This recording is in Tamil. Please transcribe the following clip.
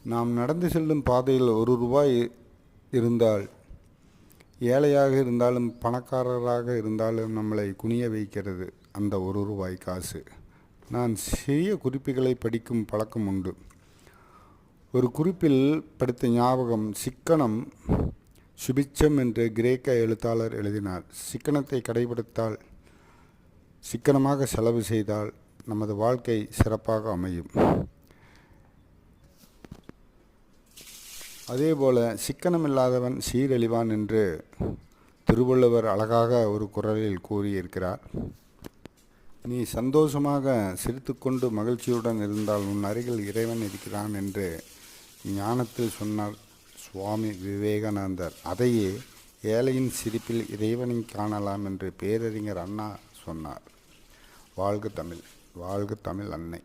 நாம் நடந்து செல்லும் பாதையில் ₹1 இருந்தால், ஏழையாக இருந்தாலும் பணக்காரராக இருந்தாலும் நம்மளை குனிய வைக்கிறது அந்த ₹1 காசு. நான் சிறிய குறிப்புகளை படிக்கும் பழக்கம் உண்டு. ஒரு குறிப்பில் படித்த ஞாபகம், சிக்கனம் சுபிட்சம் என்று கிரேக்க எழுத்தாளர் எழுதினார். சிக்கனத்தை கடைபிடித்தால், சிக்கனமாக செலவு செய்தால் நமது வாழ்க்கை சிறப்பாக அமையும். அதேபோல சிக்கனமில்லாதவன் சீரழிவான் என்று திருவள்ளுவர் அழகாக ஒரு குறளில் கூறியிருக்கிறார். நீ சந்தோஷமாக சிரித்துக்கொண்டு மகிழ்ச்சியுடன் இருந்தால் உன் அருகில் இறைவன் இருக்கிறான் என்று ஞானத்தில் சொன்னார் சுவாமி விவேகானந்தர். அதையே ஏழையின் சிரிப்பில் இறைவனை காணலாம் என்று பேரறிஞர் அண்ணா சொன்னார். வாழ்க தமிழ், வாழ்க தமிழ் அன்னை.